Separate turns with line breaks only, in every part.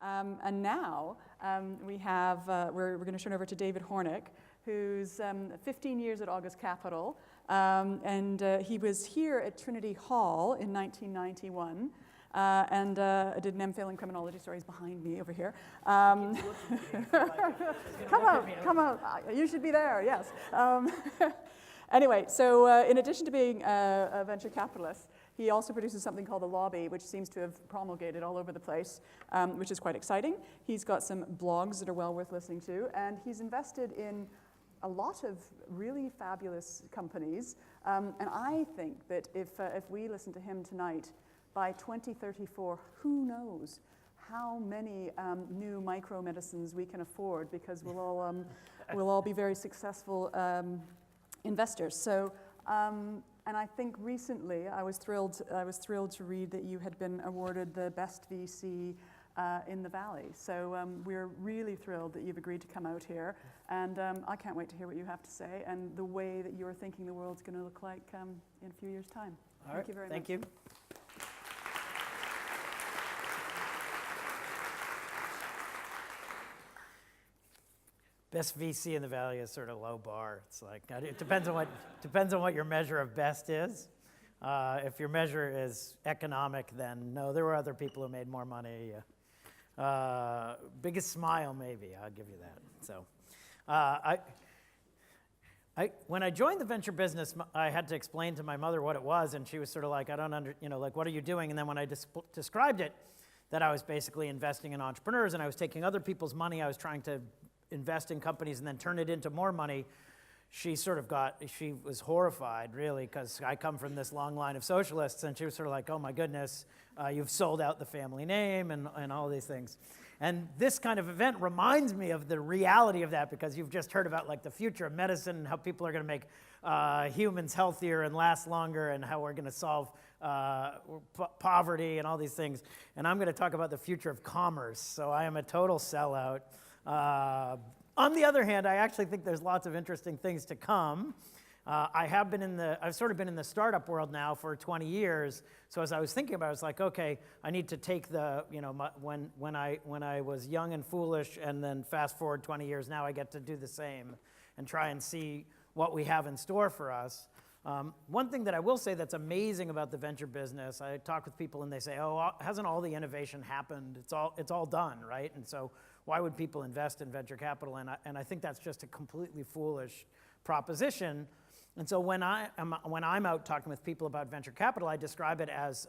And now we're going to turn over to David Hornik, who's 15 years at August Capital, and he was here at Trinity Hall in 1991. I did an MPhil in criminology. Sorry, he's behind me over here. Come out. You should be there, yes. Anyway, so in addition to being a venture capitalist, he also produces something called The Lobby, which seems to have promulgated all over the place, which is quite exciting. He's got some blogs that are well worth listening to, and he's invested in a lot of really fabulous companies. And I think that if we listen to him tonight, by 2034, who knows how many new micro-medicines we can afford, because we'll all be very successful investors. So, and I think recently I was thrilled to read that you had been awarded the best VC in the Valley. So we're really thrilled that you've agreed to come out here, and I can't wait to hear what you have to say and the way that you're thinking the world's going to look like in a few years' time. Thank you very much.
Thank you. Best VC in the Valley is sort of low bar. It's like, it depends on what your measure of best is. If your measure is economic, then no, there were other people who made more money. Biggest smile, maybe, I'll give you that. So, when I joined the venture business, I had to explain to my mother what it was, and she was sort of like, like, what are you doing? And then when I described it, that I was basically investing in entrepreneurs, and I was taking other people's money, I was trying to invest in companies and then turn it into more money, she was horrified, really, because I come from this long line of socialists, and she was sort of like, oh my goodness, you've sold out the family name and all these things. And this kind of event reminds me of the reality of that, because you've just heard about like the future of medicine and how people are going to make humans healthier and last longer, and how we're going to solve poverty and all these things. And I'm going to talk about the future of commerce, so I am a total sellout. On the other hand, I actually think there's lots of interesting things to come. I've sort of been in the startup world now for 20 years. So as I was thinking about it, I was like, okay, I need to take when I was young and foolish, and then fast forward 20 years, now I get to do the same and try and see what we have in store for us. One thing that I will say that's amazing about the venture business, I talk with people and they say, oh, hasn't all the innovation happened? It's all done, right? And so why would people invest in venture capital? And I think that's just a completely foolish proposition. And so when I'm out talking with people about venture capital, I describe it as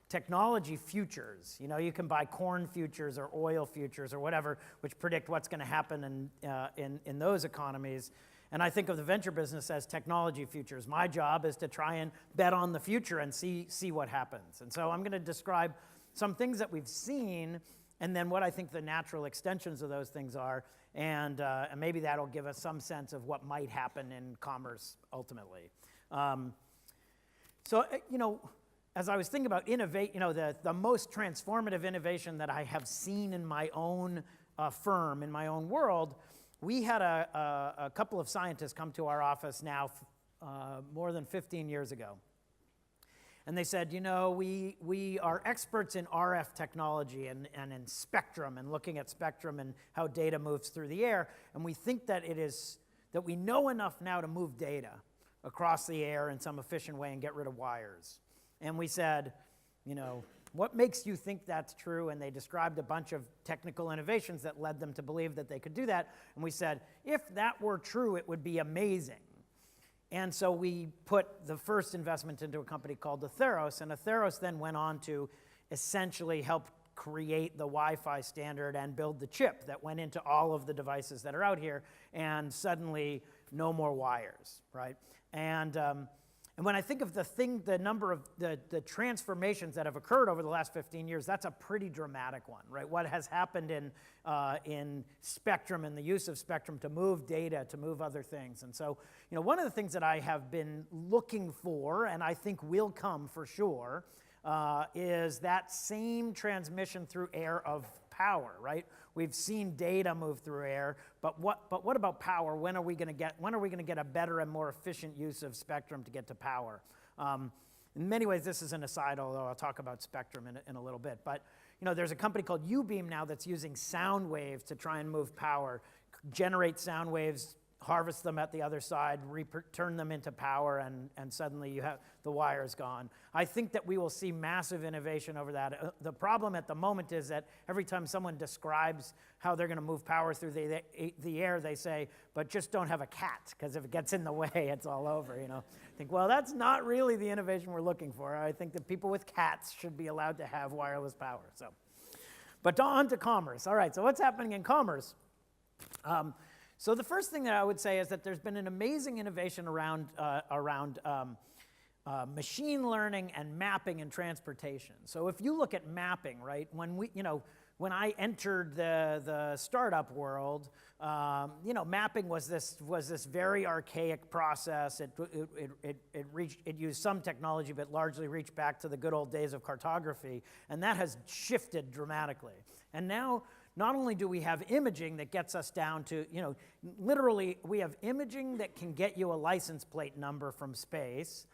technology futures. You know, you can buy corn futures or oil futures or whatever, which predict what's going to happen in those economies. And I think of the venture business as technology futures. My job is to try and bet on the future and see what happens. And so I'm going to describe some things that we've seen, and then what I think the natural extensions of those things are, and maybe that'll give us some sense of what might happen in commerce ultimately. As I was thinking about innovate, the most transformative innovation that I have seen in my own firm, in my own world, we had a couple of scientists come to our office now more than 15 years ago. And they said, we are experts in RF technology and in spectrum, and looking at spectrum and how data moves through the air. And we think that that we know enough now to move data across the air in some efficient way and get rid of wires. And we said, what makes you think that's true? And they described a bunch of technical innovations that led them to believe that they could do that. And we said, if that were true, it would be amazing. And so we put the first investment into a company called Atheros, and Atheros then went on to essentially help create the Wi-Fi standard and build the chip that went into all of the devices that are out here, and suddenly no more wires, right? And when I think of the number of the transformations that have occurred over the last 15 years, that's a pretty dramatic one, right? What has happened in spectrum and the use of spectrum to move data, to move other things. And so, one of the things that I have been looking for, and I think will come for sure, is that same transmission through air of power, right? We've seen data move through air, but what about power? When are we going to get a better and more efficient use of spectrum to get to power? In many ways, this is an aside, although I'll talk about spectrum in a little bit. But there's a company called U-Beam now that's using sound waves to try and move power, generate sound waves, harvest them at the other side, turn them into power, and suddenly you have the wire's gone. I think that we will see massive innovation over that. The problem at the moment is that every time someone describes how they're going to move power through the air, they say, but just don't have a cat, because if it gets in the way, it's all over, I think, well, that's not really the innovation we're looking for. I think that people with cats should be allowed to have wireless power. But on to commerce. All right, so what's happening in commerce? So the first thing that I would say is that there's been an amazing innovation around machine learning and mapping in transportation. So if you look at mapping, right, when I entered the startup world, mapping was this very archaic process. It used some technology, but largely reached back to the good old days of cartography, and that has shifted dramatically. And now, not only do we have imaging that gets us down to, literally we have imaging that can get you a license plate number from space.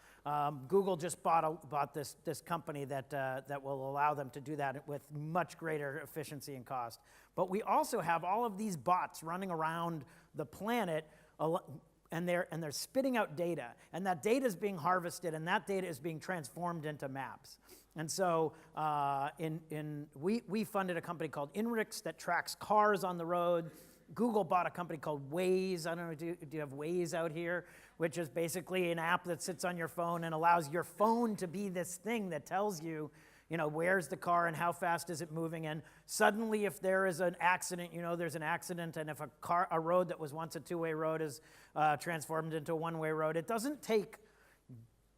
Google just bought this company that will allow them to do that with much greater efficiency and cost. But we also have all of these bots running around the planet, and they're spitting out data, and that data is being harvested, and that data is being transformed into maps. And so we funded a company called Inrix that tracks cars on the road. Google bought a company called Waze. I don't know, do you have Waze out here? Which is basically an app that sits on your phone and allows your phone to be this thing that tells you, where's the car and how fast is it moving. And suddenly if there is an accident, there's an accident. And if a road that was once a two-way road is transformed into a one-way road, it doesn't take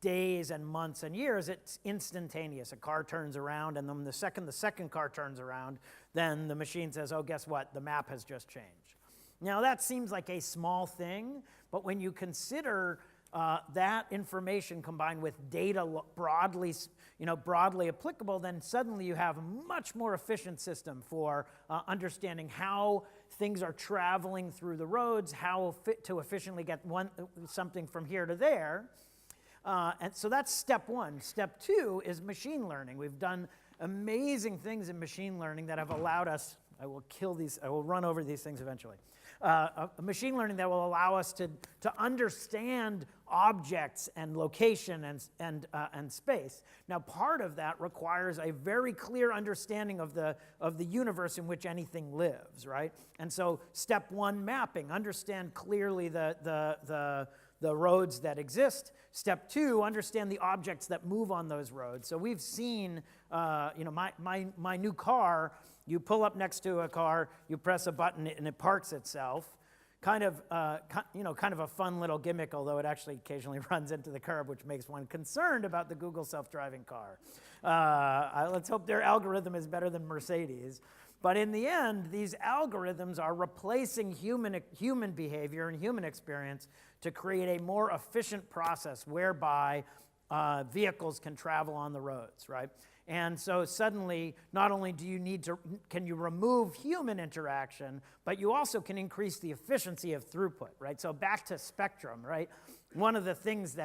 days and months and years. It's instantaneous. A car turns around, and then the second car turns around, then the machine says, oh, guess what? The map has just changed. Now, that seems like a small thing, but when you consider that information combined with data broadly applicable, then suddenly you have a much more efficient system for understanding how things are traveling through the roads, how to efficiently get something from here to there. And so that's step one. Step two is machine learning. We've done amazing things in machine learning that have allowed us, I will run over these things eventually. Machine learning that will allow us to understand objects and location and space. Now, part of that requires a very clear understanding of the universe in which anything lives, right? And so step one, mapping. Understand clearly the roads that exist. Step two, understand the objects that move on those roads. So we've seen, my new car, you pull up next to a car, you press a button, and it parks itself. Kind of a fun little gimmick, although it actually occasionally runs into the curb, which makes one concerned about the Google self-driving car. Let's hope their algorithm is better than Mercedes. But in the end, these algorithms are replacing human behavior and human experience to create a more efficient process whereby vehicles can travel on the roads, right? And so suddenly, not only can you remove human interaction, but you also can increase the efficiency of throughput, right? So back to spectrum, right? One of the things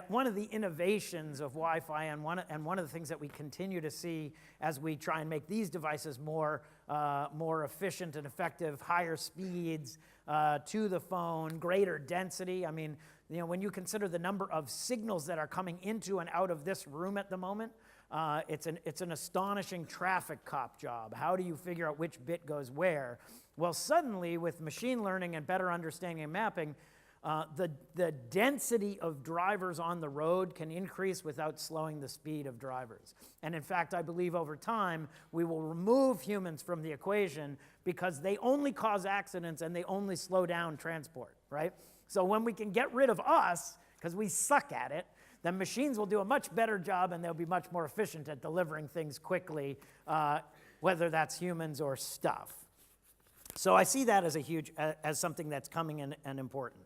one of the innovations of Wi-Fi and one of the things that we continue to see as we try and make these devices more efficient and effective, higher speeds to the phone, greater density. I mean, when you consider the number of signals that are coming into and out of this room at the moment, it's an astonishing traffic cop job. How do you figure out which bit goes where? Well, suddenly with machine learning and better understanding and mapping, the density of drivers on the road can increase without slowing the speed of drivers. And in fact, I believe over time, we will remove humans from the equation because they only cause accidents and they only slow down transport, right? So when we can get rid of us, because we suck at it, then machines will do a much better job and they'll be much more efficient at delivering things quickly, whether that's humans or stuff. So I see that as something that's coming in and important.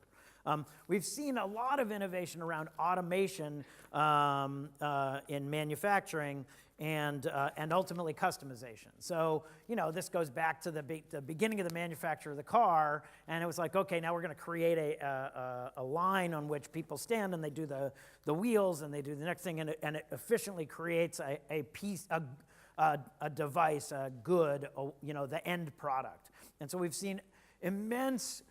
We've seen a lot of innovation around automation in manufacturing and ultimately customization. So, this goes back to the beginning of the manufacture of the car, and it was like, okay, now we're going to create a line on which people stand, and they do the wheels, and they do the next thing, and it efficiently creates a device, a good, the end product. And so we've seen immense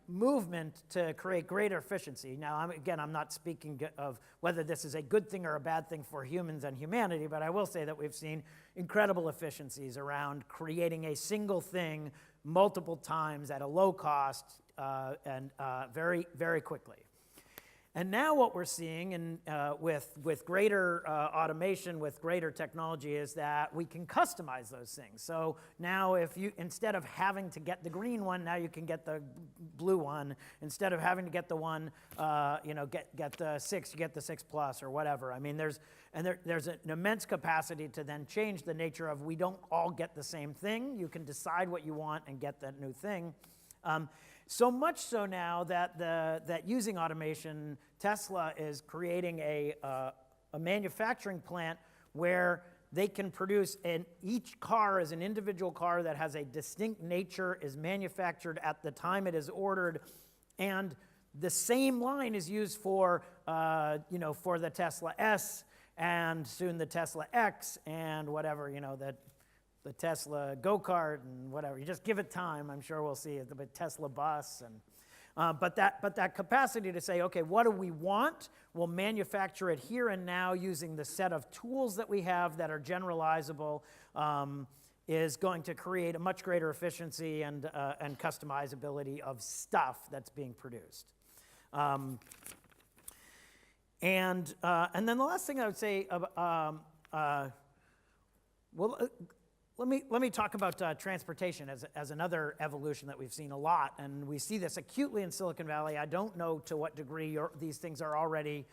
movement to create greater efficiency. Now, I'm not speaking of whether this is a good thing or a bad thing for humans and humanity, but I will say that we've seen incredible efficiencies around creating a single thing multiple times at a low cost and very, very quickly. And now what we're seeing with greater automation, with greater technology, is that we can customize those things. So now if you, instead of having to get the green one, now you can get the blue one. Instead of having to get the one, get the 6, you get the 6 Plus or whatever. I mean, there's an immense capacity to then change the nature of, we don't all get the same thing. You can decide what you want and get that new thing. So much so now that using automation, Tesla is creating a manufacturing plant where they can produce, and each car is an individual car that has a distinct nature, is manufactured at the time it is ordered, and the same line is used for the Tesla S and soon the Tesla X and whatever, the Tesla go-kart and whatever. You just give it time, I'm sure we'll see it, the Tesla bus. But that capacity to say, okay, what do we want? We'll manufacture it here and now using the set of tools that we have that are generalizable, is going to create a much greater efficiency and customizability of stuff that's being produced. And then the last thing I would say, let me talk about transportation as another evolution that we've seen a lot, and we see this acutely in Silicon Valley. I don't know to what degree these things are already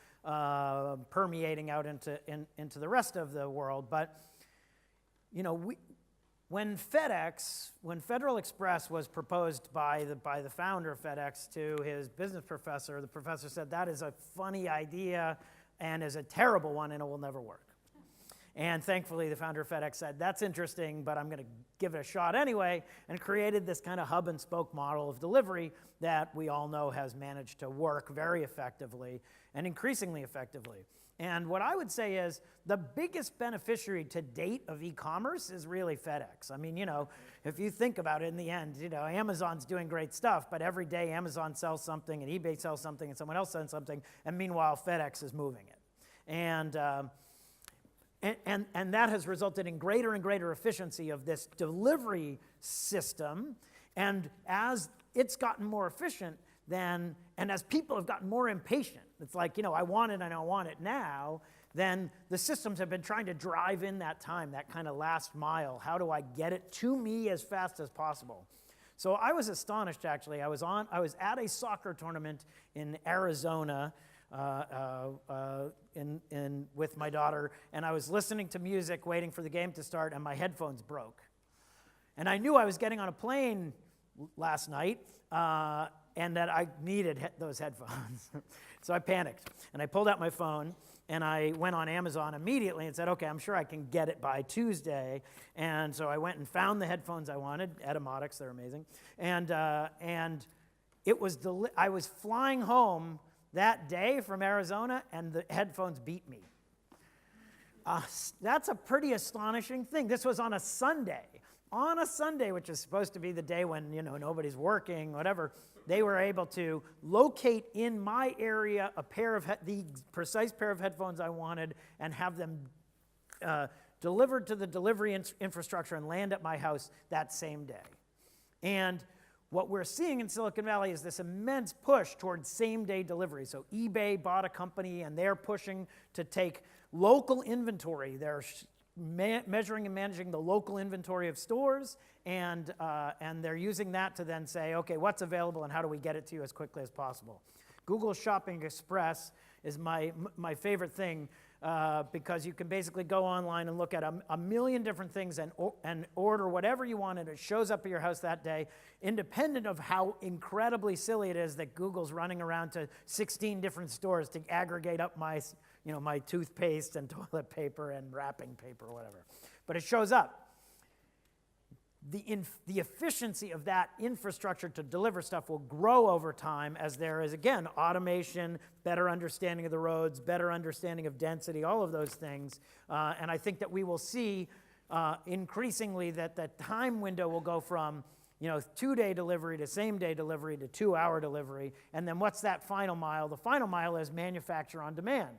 permeating out into the rest of the world, but when Federal Express was proposed by the founder of FedEx to his business professor, the professor said, that is a funny idea and is a terrible one and it will never work. And thankfully, the founder of FedEx said, that's interesting, but I'm going to give it a shot anyway, and created this kind of hub and spoke model of delivery that we all know has managed to work very effectively and increasingly effectively. And what I would say is the biggest beneficiary to date of e-commerce is really FedEx. I mean, if you think about it in the end, Amazon's doing great stuff, but every day Amazon sells something and eBay sells something and someone else sells something, and meanwhile FedEx is moving it. And that has resulted in greater and greater efficiency of this delivery system. And as it's gotten more efficient, and as people have gotten more impatient, it's like, I want it and I want it now, then the systems have been trying to drive in that time, that kind of last mile. How do I get it to me as fast as possible? So I was astonished, actually. I was at a soccer tournament in Arizona, with my daughter, and I was listening to music, waiting for the game to start, and my headphones broke. And I knew I was getting on a plane last night, and that I needed those headphones. So I panicked, and I pulled out my phone, and I went on Amazon immediately and said, okay, I'm sure I can get it by Tuesday. And so I went and found the headphones I wanted, Etymotics, they're amazing. And it was I was flying home that day from Arizona, and the headphones beat me. That's a pretty astonishing thing. This was on a Sunday. On a Sunday, which is supposed to be the day when, nobody's working, whatever, they were able to locate in my area the precise pair of headphones I wanted and have them delivered to the delivery infrastructure and land at my house that same day. And what we're seeing in Silicon Valley is this immense push towards same-day delivery. So eBay bought a company, and they're pushing to take local inventory. They're measuring and managing the local inventory of stores, and they're using that to then say, okay, what's available and how do we get it to you as quickly as possible? Google Shopping Express is my favorite thing, because you can basically go online and look at a million different things and order whatever you want, and it shows up at your house that day, independent of how incredibly silly it is that Google's running around to 16 different stores to aggregate up my toothpaste and toilet paper and wrapping paper or whatever. But it shows up. the efficiency of that infrastructure to deliver stuff will grow over time as there is, again, automation, better understanding of the roads, better understanding of density, all of those things. And I think that we will see increasingly that the time window will go from 2-day delivery to same-day delivery to 2-hour delivery. And then what's that final mile? The final mile is manufacture on demand.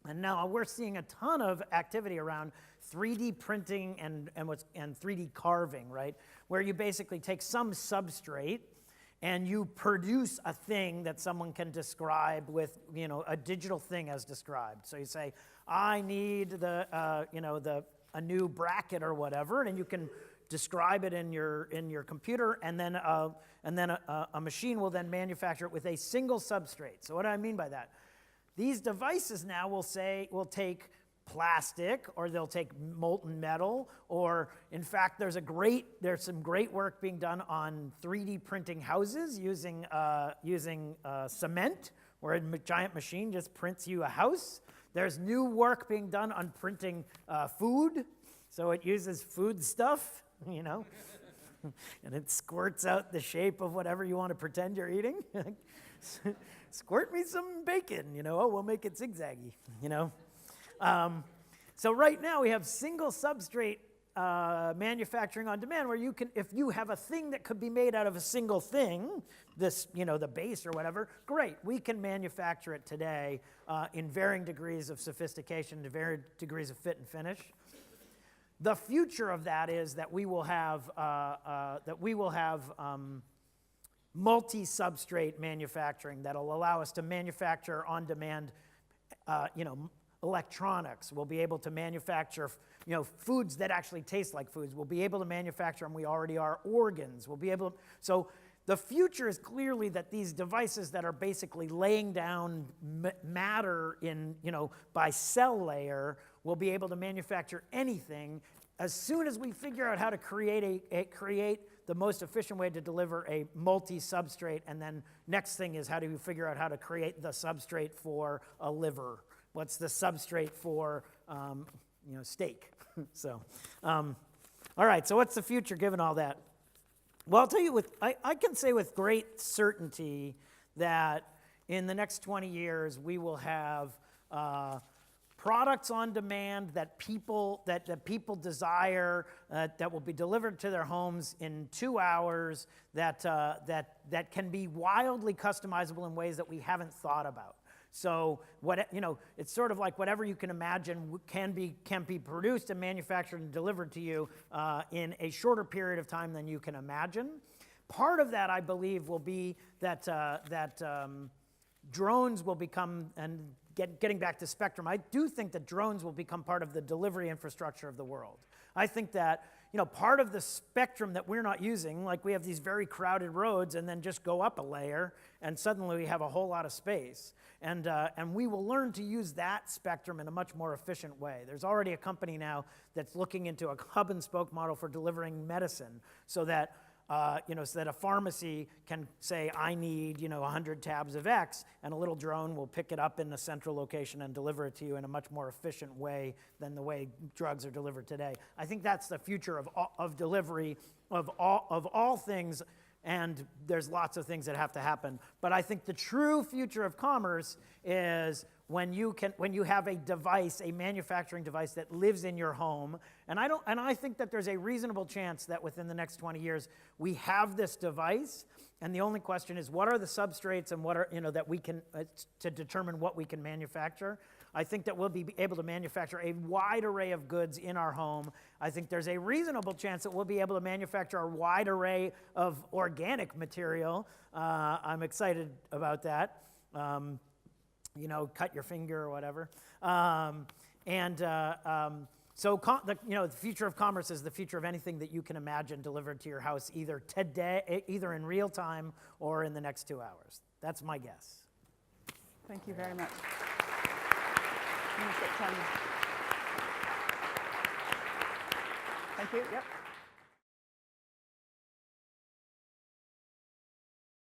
And now we're seeing a ton of activity around 3D printing and 3D carving, right? Where you basically take some substrate and you produce a thing that someone can describe with, a digital thing as described. So you say, I need a new bracket or whatever, and you can describe it in your computer, and then a machine will then manufacture it with a single substrate. So what do I mean by that? These devices now will take plastic, or they'll take molten metal, or in fact, there's some great work being done on 3D printing houses using cement, where a giant machine just prints you a house. There's new work being done on printing food, so it uses food stuff, and it squirts out the shape of whatever you want to pretend you're eating. Squirt me some bacon, we'll make it zigzaggy, So right now we have single substrate manufacturing on demand, where you can, if you have a thing that could be made out of a single thing, this, the base or whatever, great, we can manufacture it today in varying degrees of sophistication, to varying degrees of fit and finish. The future of that is that we will have multi-substrate manufacturing that'll allow us to manufacture on demand, electronics. We'll be able to manufacture, foods that actually taste like foods. We'll be able to manufacture, and we already are, organs. We'll be able to, so the future is clearly that these devices that are basically laying down matter in, by cell layer, will be able to manufacture anything. As soon as we figure out how to create the most efficient way to deliver a multi-substrate, and then next thing is, how do you figure out how to create the substrate for a liver? What's the substrate for, steak? So, all right, so what's the future given all that? Well, I'll tell you, I can say with great certainty that in the next 20 years, we will have products on demand that people desire, that will be delivered to their homes in 2 hours, that can be wildly customizable in ways that we haven't thought about. So it's sort of like whatever you can imagine can be produced and manufactured and delivered to you in a shorter period of time than you can imagine. Part of that, I believe, will be that drones will become, and getting back to spectrum, I do think that drones will become part of the delivery infrastructure of the world. I think that part of the spectrum that we're not using, like we have these very crowded roads and then just go up a layer and suddenly we have a whole lot of space. And we will learn to use that spectrum in a much more efficient way. There's already a company now that's looking into a hub and spoke model for delivering medicine, so that a pharmacy can say, I need 100 tabs of X, and a little drone will pick it up in a central location and deliver it to you in a much more efficient way than the way drugs are delivered today. I think that's the future of delivery of all things. And there's lots of things that have to happen. But I think the true future of commerce is when you have a device, a manufacturing device that lives in your home. And I think that there's a reasonable chance that within the next 20 years we have this device. And the only question is, what are the substrates and what are that we can to determine what we can manufacture. I think that we'll be able to manufacture a wide array of goods in our home. I think there's a reasonable chance that we'll be able to manufacture a wide array of organic material. I'm excited about that. Cut your finger or whatever. So the future of commerce is the future of anything that you can imagine delivered to your house either today, either in real time or in the next 2 hours. That's my guess.
Thank you very much. Thank you. Yep.